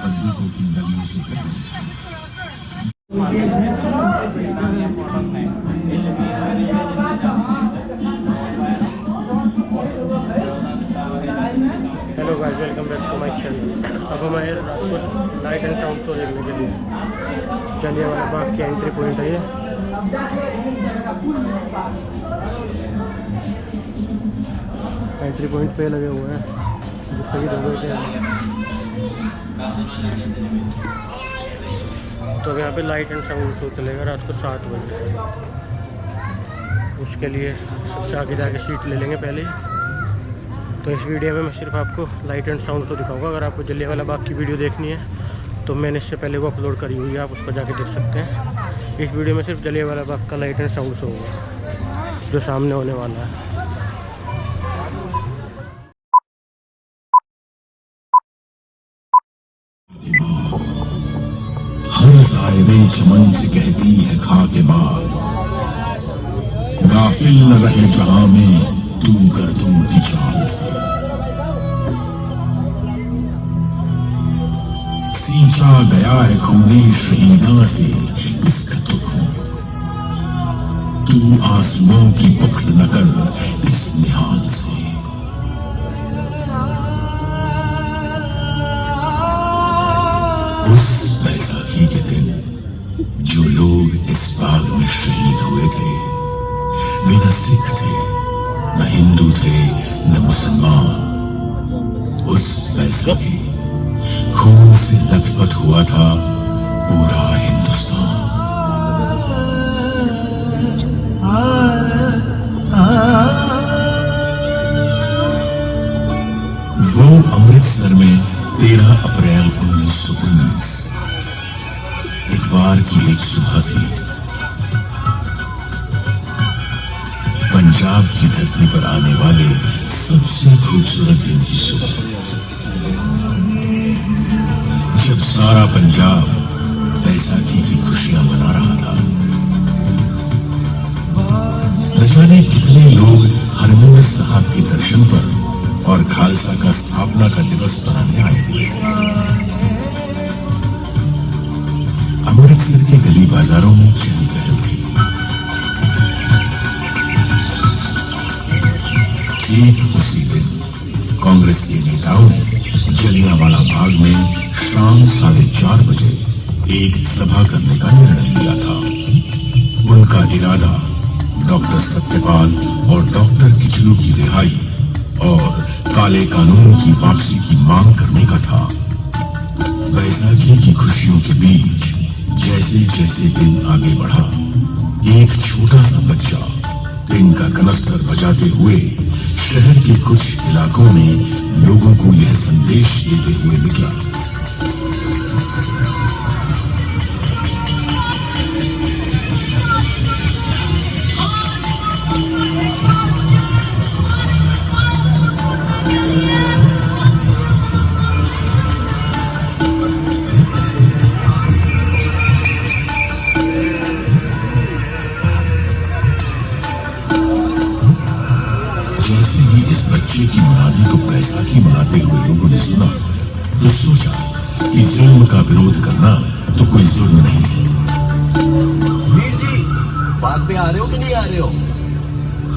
बंदूकों की नलियों से करें। Hello guys, welcome back to my channel. अब हम आए Rajkot light and sound show देखने के लिए। जलियांवाला बाग की एंट्री पॉइंट है ये। एंट्री पॉइंट पे लगे हुए हैं जिससे कि लोग बैठे हैं। तो अब यहाँ पे लाइट एंड साउंड शो चलेगा रात को 7 बजे। उसके लिए सबसे आगे जाके सीट ले लेंगे पहले ही। तो इस वीडियो में मैं सिर्फ आपको लाइट एंड साउंड शो दिखाऊंगा। अगर आपको जलियांवाला बाग की वीडियो देखनी है तो मैंने इससे पहले वो अपलोड करी हुई है, आप उस पर जाके देख सकते हैं। इस वीडियो में सिर्फ जलियांवाला बाग का लाइट एंड साउंड शो होगा जो सामने होने वाला है। हर ज़ायरे चमन से कहती है खाके बाग, गाफिल न रहे जहां में तू गर्दों की चाल से। सींचा गया है खूने शहीदा से इसका दुख, तू आंसुओं की बुखल न कर इस निहाल से। उस बैसाखी के दिन जो लोग इस बाग में शहीद हुए थे, वे न सिख थे, न हिंदू थे, न मुसलमान। उस बैसाखी खून से लथपथ हुआ था पूरा हिंदुस्तान। वो अमृतसर में 13 अप्रैल 1919 इतवार की एक सुबह थी। पंजाब की धरती पर आने वाले सबसे खूबसूरत दिन की सुबह, जब सारा पंजाब बैसाखी की खुशियां मना रहा था। न जाने कितने लोग हरमंदिर साहब के दर्शन पर और खालसा का स्थापना का दिवस मनाने आए हुए थे। अमृतसर के गली बाजारों में चहल पहल थी। ठीक उसी दिन कांग्रेस के नेताओं ने जलियांवाला बाग में शाम 4:30 बजे एक सभा करने का निर्णय लिया था। उनका इरादा डॉक्टर सत्यपाल और डॉक्टर किचलू की रिहाई और काले कानून की वापसी की मांग करने का था। बैसाखी की खुशियों के बीच जैसे जैसे दिन आगे बढ़ा, एक छोटा सा बच्चा दिन का कनस्तर बजाते हुए शहर के कुछ इलाकों में लोगों को यह संदेश देते हुए निकला। जैसे ही इस बच्चे की मुरादी को बैसाखी मनाते हुए लोगों ने सुना तो सोचा कि जुल्म का विरोध करना तो कोई जुल्म नहीं है। वीर जी, बाग पे आ रहे हो कि नहीं आ रहे हो?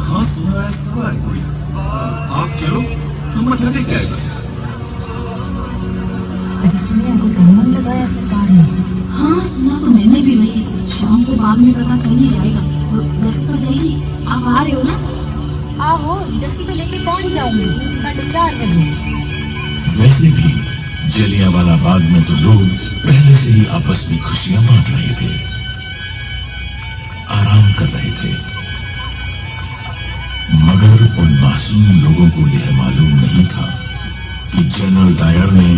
हाँ, सुना है सवाल कोई। आप चलो, हम बताने क्या है बस। सुनिए, कोई कानून लगाया सरकार ने? हाँ, सुना तो मैंने भी भाई। शाम को बाग में पता चल ही जाएगा। वैसे तो जैसी आप आ रहे हो ना? आहो, जस्सी को लेके पहुंच जाऊंगी 4:30 बजे। वैसे भी जलियांवाला बाग में तो लोग पहले से ही आपस में खुशियां बांट रहे थे, आराम कर रहे थे। मगर उन मासूम लोगों को यह मालूम नहीं था कि जनरल डायर ने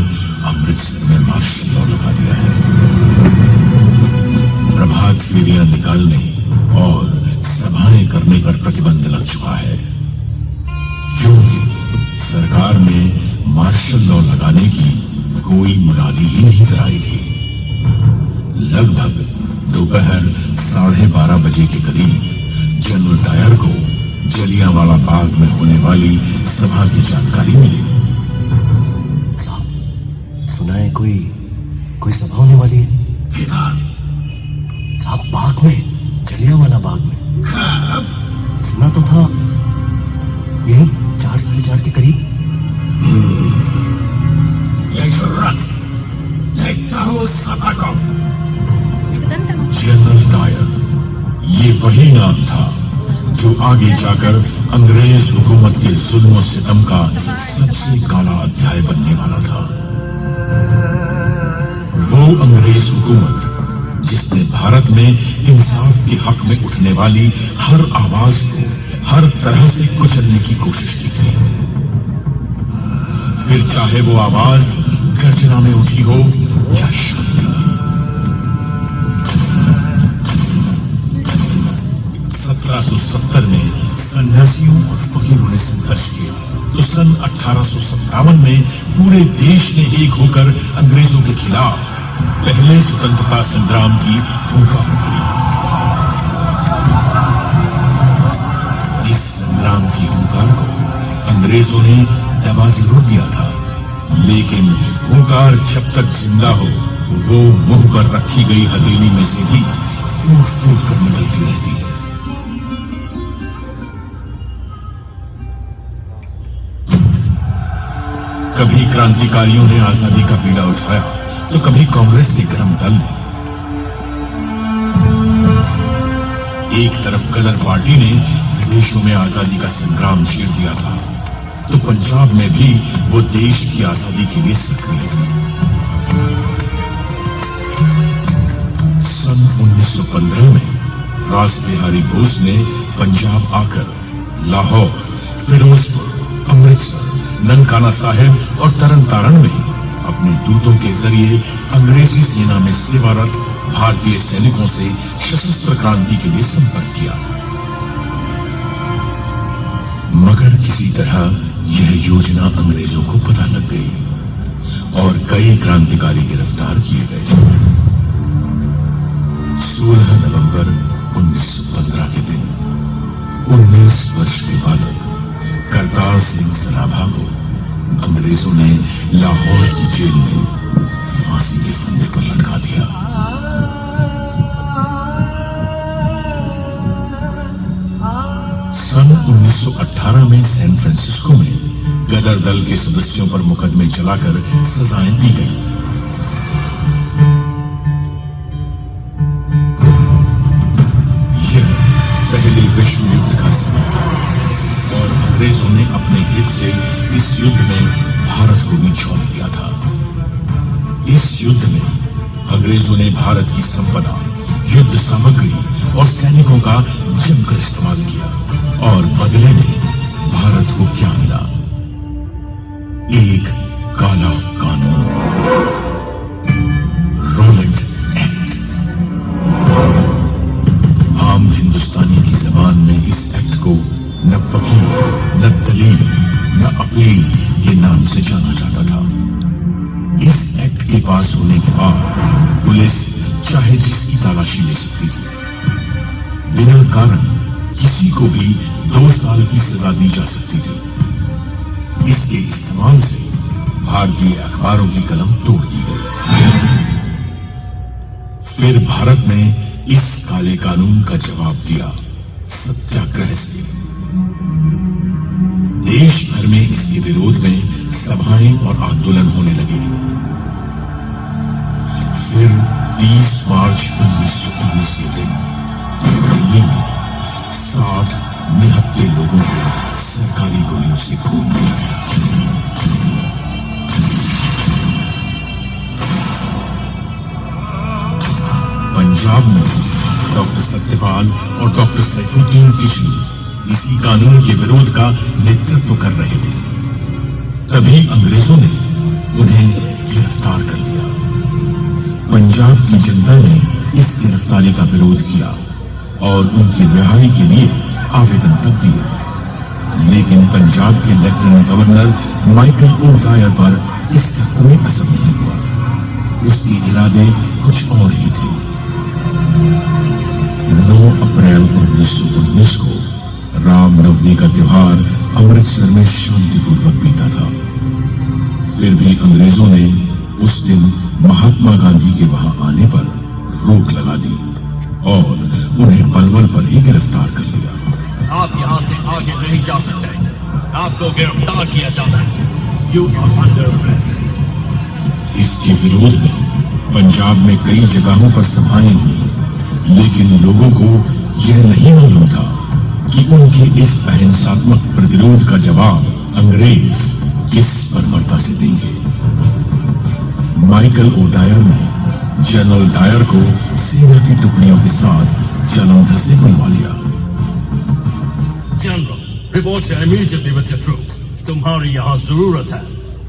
अमृतसर में मार्शल लॉ लगा दिया है। प्रभात फेरियां निकालने और सभाएं करने पर प्रतिबंध लग चुका है, क्योंकि सरकार ने मार्शल लॉ लगाने की कोई मुनादी ही नहीं कराई थी। लगभग दोपहर 12:30 बजे के करीब जनरल डायर को जलियांवाला बाग में होने वाली सभा की जानकारी मिली। सुना है कोई कोई सभा होने वाली है किधर? साहब, बाग में, जलियांवाला बाग में। कब? सुना तो था यही 4-4:30 के करीब। यही जरूरत, देखता हूँ उस सभा को। जनरल डायर, ये वही नाम था जो आगे जाकर अंग्रेज हुकूमत के जुल्म और सितम का सबसे काला अध्याय बनने वाला था। वो अंग्रेज हुकूमत जिसने भारत में इंसाफ के हक में उठने वाली हर आवाज को हर तरह से कुचलने की कोशिश की थी, फिर चाहे वो आवाज गर्जना में उठी हो या शांति में। 1770 में सन्यासियों और फकीरों ने संघर्ष किया तो सन 1857 में पूरे देश ने एक होकर अंग्रेजों के खिलाफ पहले स्वतंत्रता संग्राम की हुंकार भरी। इस संग्राम की हुंकार को अंग्रेजों ने दबा जरूर दिया था, लेकिन हुंकार जब तक जिंदा हो वो मुंह पर रखी गई हथेली में से भी फूट फूट कर निकलती रहती है। कभी क्रांतिकारियों ने आजादी का बीड़ा उठाया तो कभी कांग्रेस के गर्म दल ने। एक तरफ कलर पार्टी ने विदेशों में आजादी का संग्राम छेड़ दिया था तो पंजाब में भी वो देश की आजादी के लिए सक्रिय थे। सन 1915 में रासबिहारी बोस ने पंजाब आकर लाहौर, फिरोजपुर, अमृतसर, ननकाना साहिब और तरन तारण में अपने दूतों के जरिए अंग्रेजी सेना में सेवारत भारतीय सैनिकों से सशस्त्र क्रांति के लिए संपर्क किया, मगर किसी तरह यह योजना अंग्रेजों को पता लग गई और कई क्रांतिकारी गिरफ्तार किए गए। 16 नवंबर 1915 के दिन 19 वर्ष के बालक करतार सिंह सराभा को अंग्रेजों ने लाहौर की जेल में फांसी के फंदे पर लटका दिया। सन 1918 में सैन फ्रांसिस्को में गदर दल के सदस्यों पर मुकदमे चलाकर सजाएं दी गई। यह पहले विश्व युद्ध का समय था और अंग्रेजों ने अपने हित से इस युद्ध में भारत को भी झोंक दिया था। इस युद्ध में अंग्रेजों ने भारत की संपदा, युद्ध सामग्री और सैनिकों का जमकर इस्तेमाल किया और बदले में भारत को क्या मिला? एक काला कानून, रॉलेट एक्ट। आम हिंदुस्तानी की जबान में इस एक्ट को न वकील, न दलील, न अपील के नाम से जाना जाता था। इस एक्ट के पास होने के बाद पुलिस चाहे जिसकी तलाशी ले सकती थी। बिना कारण किसी को भी 2 साल की सजा दी जा सकती थी। इसके इस्तेमाल से भारतीय अखबारों की कलम तोड़ दी गई। फिर भारत ने इस काले कानून का जवाब दिया सत्याग्रह से। देश भर में इसके विरोध में सभाएं और आंदोलन होने लगे। फिर 30 मार्च 1919 के दिन दिल्ली में 60 निहत्थे लोगों को सरकारी गोलियों से भून दिया गया। पंजाब में डॉक्टर सत्यपाल और डॉक्टर सैफुद्दीन किशलू इसी कानून के विरोध का नेतृत्व कर रहे थे। तभी अंग्रेजों ने उन्हें गिरफ्तार कर लिया। पंजाब की जनता ने इस गिरफ्तारी का विरोध किया और उनकी रिहाई के लिए आवेदन तक दिए, लेकिन पंजाब के lieutenant governor Michael O'Dwyer पर इसका कोई असर नहीं हुआ। उसके इरादे कुछ और ही थे। 9 अप्रैल 1919 को रामनवमी का त्योहार अमृतसर में शांतिपूर्वक बीता था। फिर भी अंग्रेजों ने उस दिन महात्मा गांधी के वहां आने पर रोक लगा दी और उन्हें पलवल पर ही गिरफ्तार कर लिया। आप यहाँ से आगे नहीं जा सकते, आपको गिरफ्तार किया जाता है। You are under arrest। इसके विरोध में पंजाब में कई जगहों पर सभाएं हुई, लेकिन लोगों को यह नहीं मालूम था कि उनके इस अहिंसात्मक प्रतिरोध का जवाब अंग्रेज किस बर्बरता से देंगे। माइकल ओडायर ने जनरल डायर को सेना की टुकड़ियों के साथ जालंधर से बुलवा लिया। General, report immediately with your troops। तुम्हारी यहाँ जरूरत है।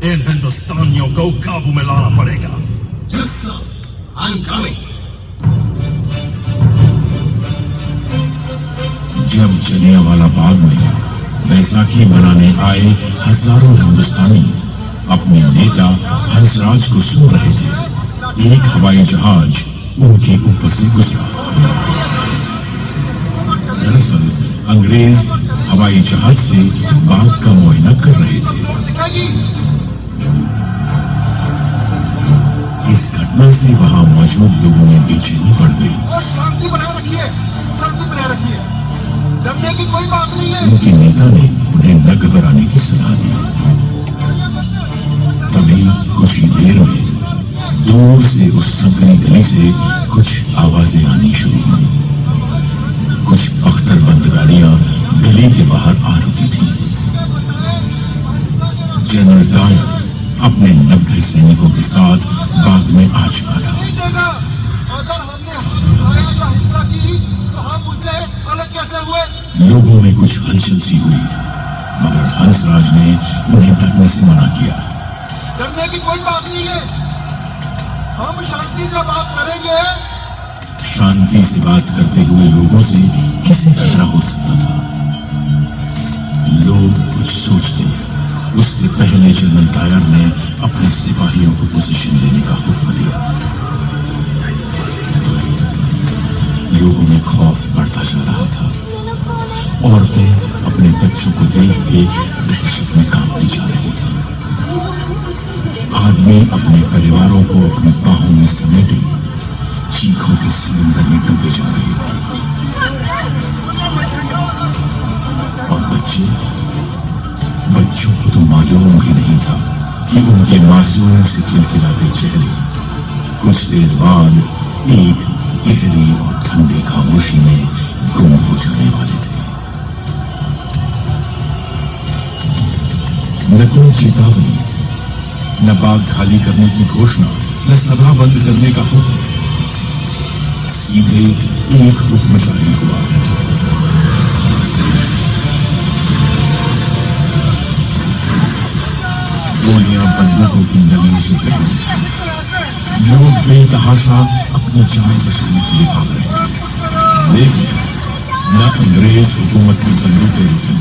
इन हिंदुस्तानियों को काबू में लाना पड़ेगा। Yes, sir. I'm coming. जब जलियांवाला बाग में बैसाखी मनाने आए हजारों हिंदुस्तानी अपने नेता हंसराज को सुन रहे थे, एक हवाई जहाज उनके ऊपर से गुजरा। दरअसल अंग्रेज हवाई जहाज से बाग का मुआयना कर रहे थे। इस घटना से वहां मौजूद लोगों में बेचैनी बढ़ गई। और शांति बनाए रखिए, शांति बनाए रखिए, डरने की कोई बात नहीं है। उनके नेता ने उन्हें न घबराने की सलाह दी। तभी कुछ ही देर में दूर से उस संकरी गली से कुछ आवाजें आनी शुरू हुई। कुछ अख्तरबंद गाड़ियां गली के बाहर आ रुकी थी। जनरल डायर अपने 90 सैनिकों के साथ बाग में आ चुका था। अगर हमने हिंसा की तो हम उनसे अलग कैसे हुए? लोगों में कुछ हलचल सी हुई, मगर हंसराज ने उन्हें डरने से मना किया। डरने की कोई बात नहीं है, हम शांति से बात करेंगे। शांति से बात करते हुए लोगों से किसे खतरा हो सकता था? लोग कुछ सोचते, उससे पहले जनरल डायर ने अपने सिपाहियों को पोजीशन लेने का हुक्म दिया। लोगों में खौफ बढ़ता जा रहा था। औरतें अपने बच्चों को देख के दहशत में कांपती जा रही थी। आदमी अपने परिवारों को अपनी बाहों में समेटे चीखों के समंदर में डूबे जा रहे थे। और बच्चों को तो मालूम भी नहीं था कि उनके मासूम से खिलखिलाते चेहरे कुछ देर बाद एक गहरी और ठंडी खामोशी में गुम हो जाने वाले थे। न कोई चेतावनी, न बाग खाली करने की घोषणा, न सभा बंद करने का हुक्म, सीधे एक हुक्म जारी हुआ। गोलियां बंदूकों की नलियों से गई। लोग बेतहाशा अपनी जान बचाने के लिए भाग रहे थे, लेकिन न अंग्रेज हुकूमत की बंदूकें रुकी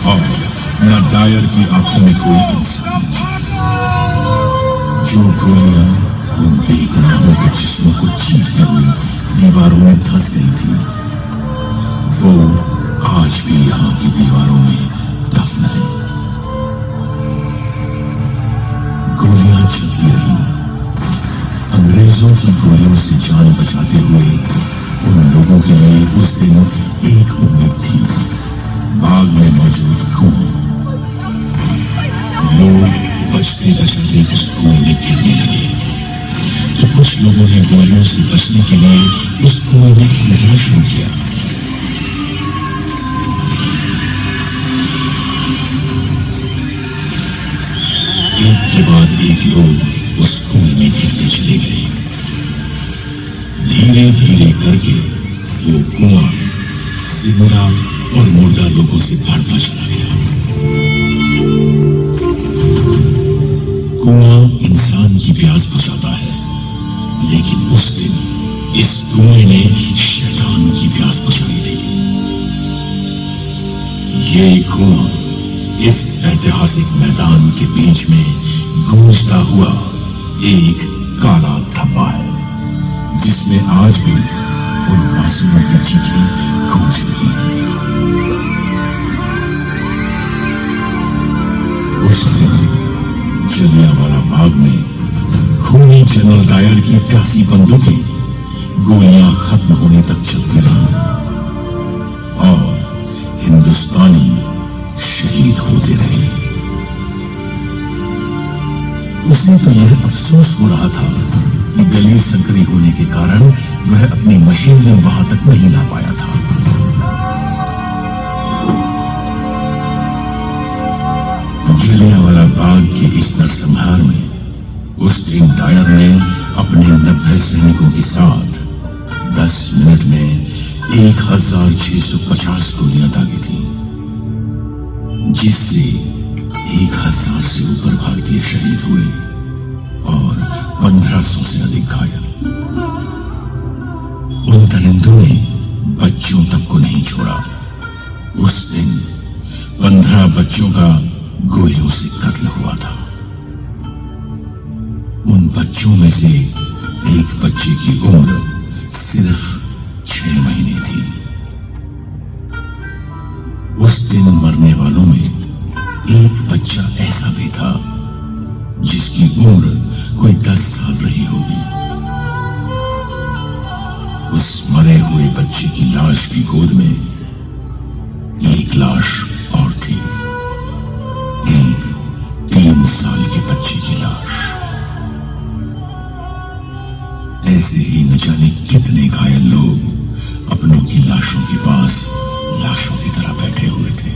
और न डायर की आंखों में कोई इंसान। जो गोलियां उन बेगुनाहों के जिस्मों को चीरते हुए दीवारों में धंस गई थी, वो आज भी यहाँ की दीवारों में दफन है। गोलियां चलती रही। अंग्रेजों की गोलियों से जान बचाते हुए उन लोगों के लिए उस दिन एक उम्मीद थी, बाग में मौजूद कुआं। लोग बचते बचाते उस कुएं में गिरने लगे, तो कुछ लोगों ने गोलियों से बचने के लिए उस कुएं में कूदना शुरू किया। एक के बाद एक लोग उस कुएं में गिरते चले गए। धीरे धीरे करके वो कुआं जिंदा और मुर्दा लोगों से भरता चला गया। कुआं इंसान की प्यास बुझाता है, लेकिन उस दिन इस कुएं ने शैतान की प्यास बुझाई थी। ये कुआं इस ऐतिहासिक मैदान के बीच में गूंजता हुआ एक काला धब्बा है, जिसमें आज भी उन मासूमों की चीखें गूंज रही हैं। उस दिन जलियांवाला बाग में खूनी जनरल डायर की प्यासी बंदूकें गोलियां खत्म होने तक चलती रही और हिंदुस्तानी शहीद होते रहे। उसे तो यह अफसोस हो रहा था कि गली संकरी होने के कारण वह अपनी मशीन गन वहां तक नहीं ला पाया था। जलियांवाला बाग के इस नरसंहार में उस दिन डायर ने अपने 90 सैनिकों के साथ 10 मिनट में 1650 गोलियां दागी थी, जिससे 1000 से ऊपर भारतीय शहीद हुए और 1500 से अधिक घायल। उन दरिंदों ने बच्चों तक को नहीं छोड़ा। उस दिन 15 बच्चों का गोलियों से कत्ल हुआ था। उन बच्चों में से एक बच्चे की उम्र सिर्फ 6 महीने थी। उस दिन मरने वालों में एक बच्चा ऐसा भी था जिसकी उम्र कोई 10 साल रही होगी। उस मरे हुए बच्चे की लाश की गोद में एक लाश और थी, एक 3 साल के बच्चे की लाश। ऐसे ही न जाने कितने घायल लोग अपनों की लाशों के पास लाशों की तरह बैठे हुए थे।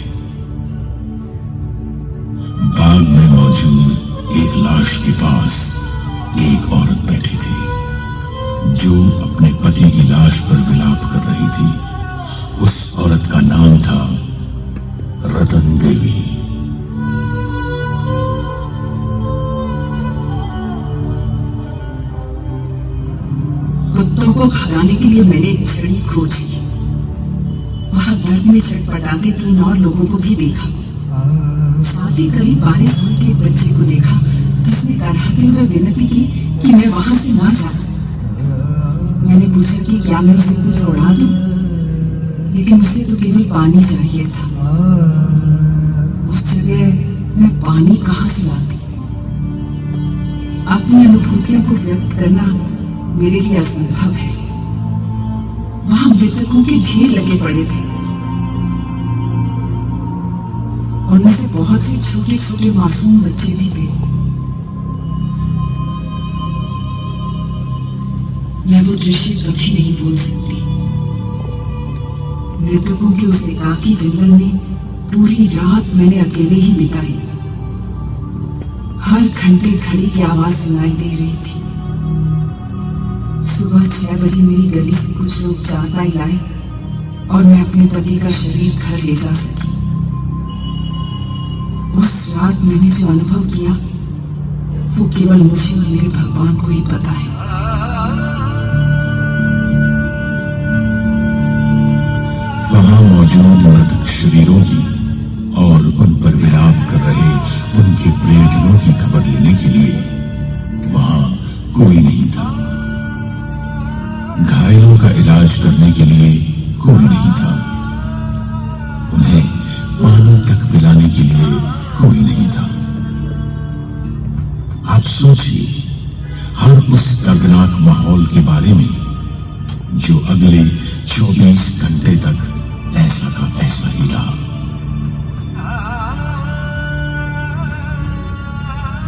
बाग में मौजूद एक लाश के पास एक औरत बैठी थी जो अपने पति की लाश पर विलाप कर रही थी। उस औरत का नाम था रतन देवी। कुत्तों को भगाने के लिए मैंने एक छड़ी खोजी। वहां दर्द में छटपटाते 3 और लोगों को भी देखा। साथ ही करीब 12 साल के एक बच्चे को देखा जिसने कराहते हुए विनती की कि मैं वहां से ना जाऊं। मैंने पूछा कि क्या मैं उसे कुछ उड़ा दूं, लेकिन उसे तो केवल पानी चाहिए था। उस जगह मैं पानी कहां से लाती? अपनी अनुभूतियों को व्यक्त करना मेरे लिए असंभव है। वहां मृतकों के ढेर लगे पड़े थे। उनमें से बहुत से छोटे छोटे मासूम बच्चे भी थे। मैं वो दृश्य कभी नहीं भूल सकती। मृतकों के उस एकाकी जंगल में पूरी रात मैंने अकेले ही बिताई। हर घंटे घड़ी की आवाज सुनाई दे रही थी। सुबह 6 बजे मेरी गली से कुछ लोग चारपाई लाए और मैं अपने पति का शरीर घर ले जा सकी। उस रात मैंने जो अनुभव किया वो केवल मुझे और मेरे भगवान को ही पता है। वहां मौजूद मृतक शरीरों की और उन पर विलाप कर रहे उनके प्रियजनों की खबर लेने के लिए वहां कोई नहीं था। घायलों का इलाज करने के लिए कोई नहीं था। उन्हें पानी तक पिलाने के लिए कोई नहीं था। आप सोचिए हर उस दर्दनाक माहौल के बारे में जो अगले 24 घंटे तक ऐसा का ऐसा ही रहा।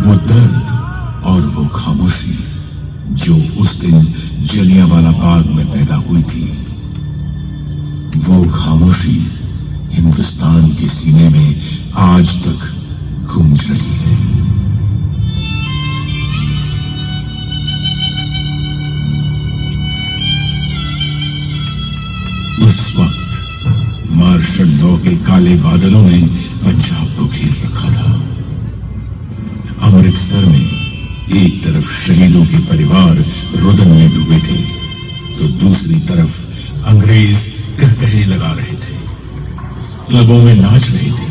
वो दर्द और वो खामोशी जो उस दिन जलियांवाला बाग में पैदा हुई थी, वो खामोशी हिंदुस्तान के सीने में आज तक गूंज रही है। उस वक्त मार्शल लॉ के काले बादलों ने पंजाब को घेर रखा था। अमृतसर में एक तरफ शहीदों के परिवार रुदन में डूबे थे तो दूसरी तरफ अंग्रेज कहकहे लगा रहे थे, क्लबों में नाच रहे थे,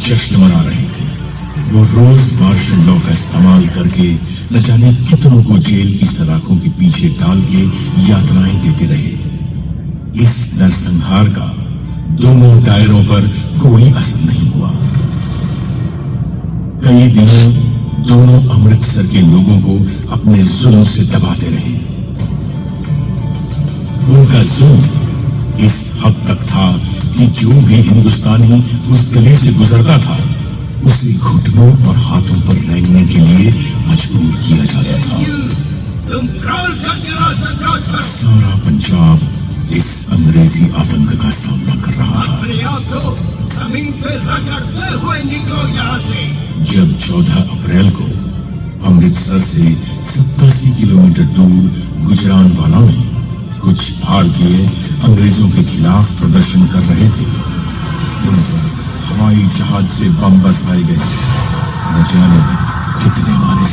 जश्न मना रहे थे। वो रोज मार्शल लॉ का इस्तेमाल करके न जाने कितनों को जेल की सलाखों के पीछे डाल के यातनाएं देते रहे। इस नरसंहार का दोनों दायरों पर कोई असर नहीं हुआ। कई दिनों दोनों अमृतसर के लोगों को अपने जुल्म से दबाते रहे। उनका जुल्म इस हद तक था कि जो भी हिंदुस्तानी उस गली से गुजरता था उसे घुटनों और हाथों पर रेंगने के लिए मजबूर किया जाता था। तुम क्राउल करके रास्ता क्रॉस करो। सारा पंजाब इस अंग्रेजी आतंक का सामना कर रहा था। अपने आप को जमीन पे रगड़ते हुए निकलो यहाँ से। जब 14 अप्रैल को अमृतसर से 87 किलोमीटर दूर गुजरानवाला में कुछ भारतीय अंग्रेजों के खिलाफ प्रदर्शन कर रहे थे, उन पर हवाई जहाज से बम बरसाए गए। न जाने कितने मारे।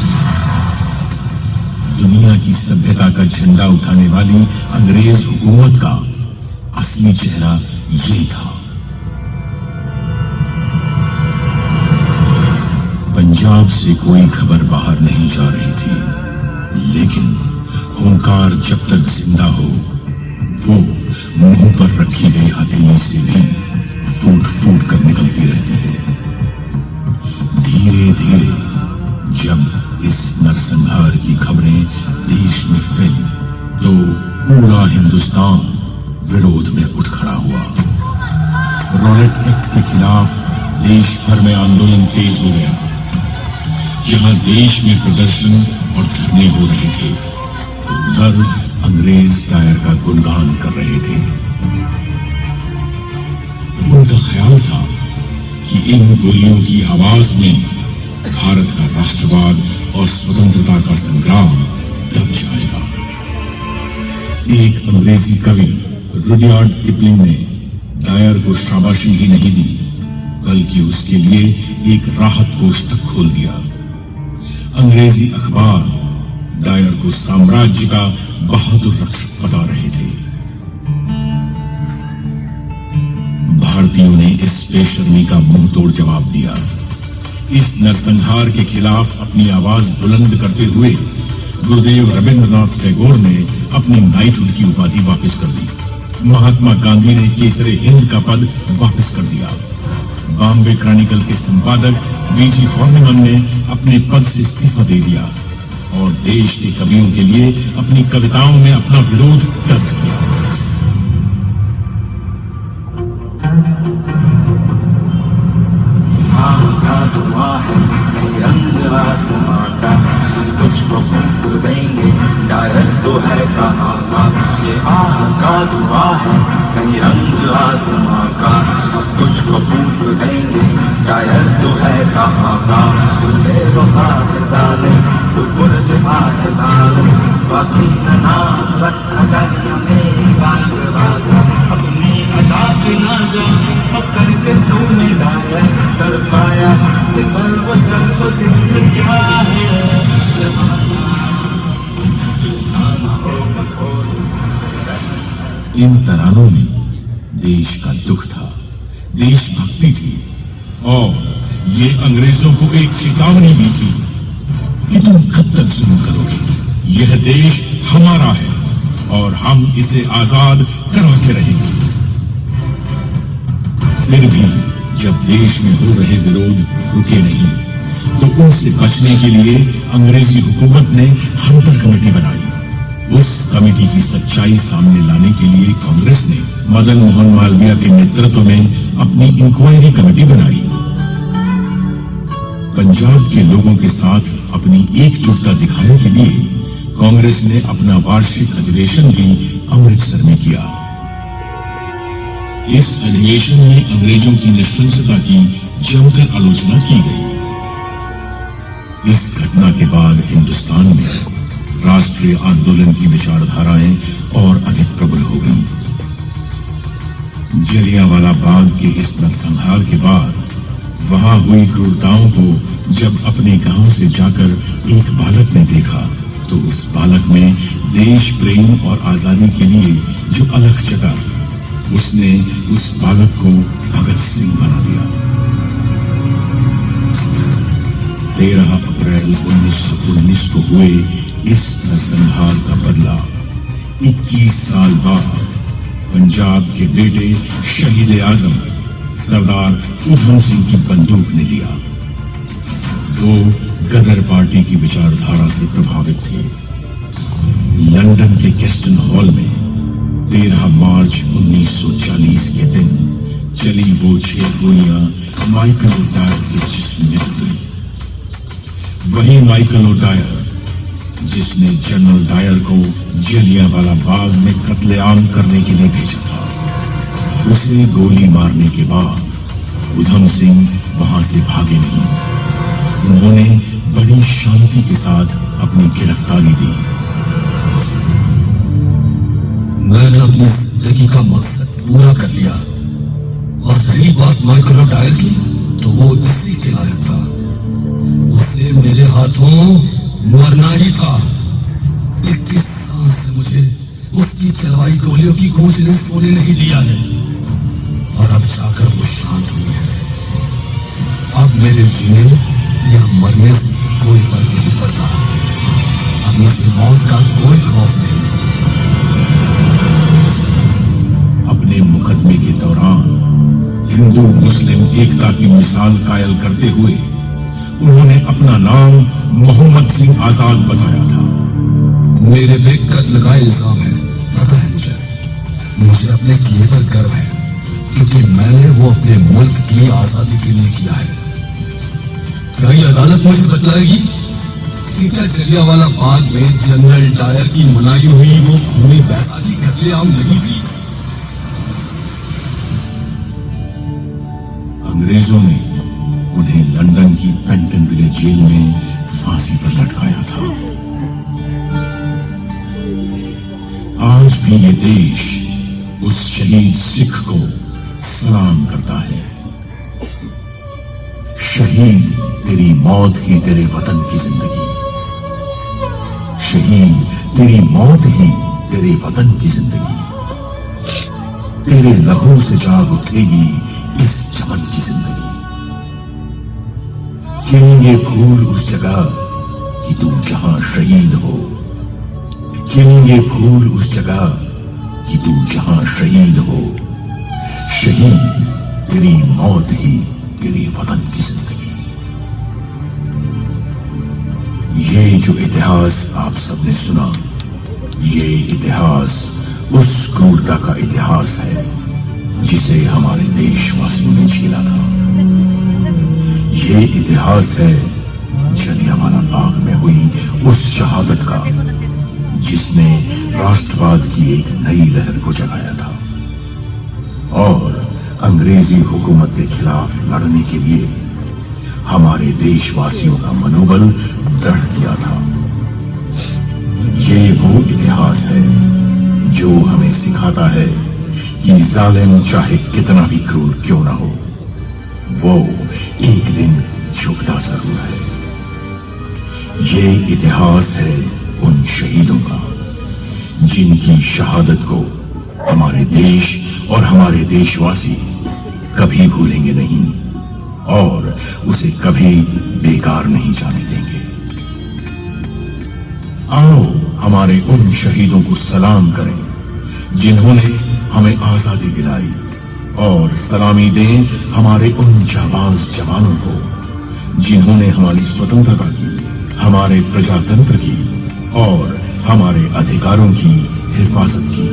दुनिया की सभ्यता का झंडा उठाने वाली अंग्रेज हुकूमत का असली चेहरा ये था। पंजाब से कोई खबर बाहर नहीं जा रही थी, लेकिन हुंकार जब तक जिंदा हो वो मुंह पर रखी गई हथेली से भी फूट फूट कर निकलती रहती है। धीरे धीरे जब इस नरसंहार की खबरें देश में फैली तो पूरा हिंदुस्तान विरोध में उठ खड़ा हुआ। रॉलेट एक्ट के खिलाफ देश भर में आंदोलन तेज हो गया। यहाँ देश में प्रदर्शन और धरने हो रहे थे तो उधर अंग्रेज डायर का गुणगान कर रहे थे। उनका ख्याल था कि इन गोलियों की आवाज में भारत का राष्ट्रवाद और स्वतंत्रता का संग्राम दब जाएगा। एक अंग्रेजी कवि रुडयार्ड किपलिंग ने डायर को शाबाशी ही नहीं दी, बल्कि उसके लिए एक राहत कोष तक खोल दिया। अंग्रेजी अखबार डायर को साम्राज्य का बहादुर रक्षक बता रहे थे। भारतीयों ने इस बेशर्मी का मुंह तोड़ जवाब दिया। इस नरसंहार के खिलाफ अपनी आवाज बुलंद करते हुए गुरुदेव रविंद्रनाथ टैगोर ने अपनी नाइटहुड की उपाधि वापस कर दी। महात्मा गांधी ने केसरे हिंद का पद वापस कर दिया। बॉम्बे क्रॉनिकल के संपादक बीजी हॉर्निमन ने अपने पद से इस्तीफा दे दिया और देश के कवियों के लिए अपनी कविताओं में अपना विरोध दर्ज किया। आसमां का तुझको फूंक देंगे, डायर तो है कहाँ का, ये आह का दुआ है नहीं रंग आसमां का। तुझको फूंक देंगे, डायर तो है कहाँ का, तू बेवफा है जालिम, तू पुरजफा है जालिम, बाकी न नाम रखा जालिया मेरी बाग बागा। अपनी अदा के ना जा पकड़ के तूने डायर कर पाया, निकल वो जब को जिक्र क्या है जमाना, इंसान हो कठोर। इन तरानों में देश का दुख था, देशभक्ति थी और ये अंग्रेजों को एक चेतावनी भी थी कि तुम कब तक जुल्म करोगे। यह देश हमारा है और हम इसे आजाद करा के रहेंगे। फिर भी जब देश में हो रहे विरोध रुके नहीं तो उनसे बचने के लिए अंग्रेजी हुकूमत ने हंटर कमेटी बनाई। उस कमेटी की सच्चाई सामने लाने के लिए कांग्रेस ने मदन मोहन मालवीय के नेतृत्व में अपनी इंक्वायरी कमेटी बनाई। पंजाब के लोगों के साथ अपनी एकजुटता दिखाने के लिए कांग्रेस ने अपना वार्षिक अधिवेशन भी अमृतसर में किया। इस अधिवेशन में अंग्रेजों की नृशंसता की जमकर आलोचना की गई। इस घटना के बाद हिंदुस्तान में राष्ट्रीय आंदोलन की विचारधाराएं और अधिक प्रबल हो गईं। जलियांवाला बाग के इस नरसंहार के बाद वहां हुई क्रूरताओं को जब अपने गांव से जाकर एक बालक ने देखा तो उस बालक में देश प्रेम और आजादी के लिए जो अलख जगा, उसने उस बालक को भगत सिंह बना दिया। 13 अप्रैल 1919 को हुए इस नरसंहार का बदला 21 साल बाद पंजाब के बेटे शहीद आजम सरदार उधम सिंह की बंदूक ने लिया। वो गदर पार्टी की विचारधारा से प्रभावित थे। लंदन के केस्टन हॉल में 13 मार्च 1940 के दिन चली वो 6 गोलियां माइकल ओडायर के जिस्म में उतरी। वही माइकल ओडायर जिसने जनरल डायर को जलियांवाला बाग में कत्लेआम करने के लिए भेजा था। उसे गोली मारने के बाद उधम सिंह वहां से भागे नहीं। उन्होंने बड़ी शांति के साथ अपनी गिरफ्तारी दी। मैंने अपनी जिंदगी का मकसद पूरा कर लिया, और रही बात माइकल ओडायर की, तो वो इसी के लायक था। उसे मेरे हाथों मरना ही था। 21 साल से मुझे उसकी चलवाई गोलियों की गूंज ने सोने नहीं दिया है, और अब जाकर वो शांत हुई है। अब मेरे जीने या मरने से कोई फर्क नहीं पड़ता। अब मुझे मौत का कोई खौफ नहीं। अपने मुकदमे के दौरान हिंदू मुस्लिम एकता की मिसाल कायल करते हुए उन्होंने अपना नाम मोहम्मद सिंह आजाद बताया था। मेरे पे कत्ल का इल्जाम है, पता है मुझे अपने किए पर गर्व है, क्योंकि मैंने वो अपने मुल्क की आजादी के लिए किया है। क्या ये अदालत मुझे बतलाएगी कि क्या जलियांवाला बाग में जनरल डायर की मनाई हुई वो खूनी बैसाखी कत्लेआम नहीं थी? अंग्रेजों ने उन्हें लंदन की पेंटनविले जेल में फांसी पर लटकाया था। आज भी ये देश उस शहीद सिख को सलाम करता है। शहीद तेरी मौत ही तेरे वतन की जिंदगी। शहीद तेरी मौत ही तेरे वतन की जिंदगी। तेरे लहू से जाग उठेगी इस चमन की जिंदगी। खिलेंगे फूल उस जगह कि तू जहां शहीद हो। खिलेंगे फूल उस जगह कि तू जहां शहीद हो। शहीद तेरी मौत ही तेरे वतन की जिंदगी। ये जो इतिहास आप सबने सुना, ये इतिहास उस क्रूरता का इतिहास है जिसे हमारे देशवासियों ने झेला था। ये इतिहास है जलियांवाला बाग में हुई उस शहादत का जिसने राष्ट्रवाद की एक नई लहर को जगाया था और अंग्रेजी हुकूमत के खिलाफ लड़ने के लिए हमारे देशवासियों का मनोबल दृढ़ किया था। ये वो इतिहास है जो हमें सिखाता है कि जालिम चाहे कितना भी क्रूर क्यों ना हो, वो एक दिन झुकता जरूर है। ये इतिहास है उन शहीदों का जिनकी शहादत को हमारे देश और हमारे देशवासी कभी भूलेंगे नहीं और उसे कभी बेकार नहीं जाने देंगे। आओ हमारे उन शहीदों को सलाम करें जिन्होंने हमें आजादी दिलाई और सलामी दें हमारे उन जाबाज जवानों को जिन्होंने हमारी स्वतंत्रता की, हमारे प्रजातंत्र की और हमारे अधिकारों की हिफाजत की।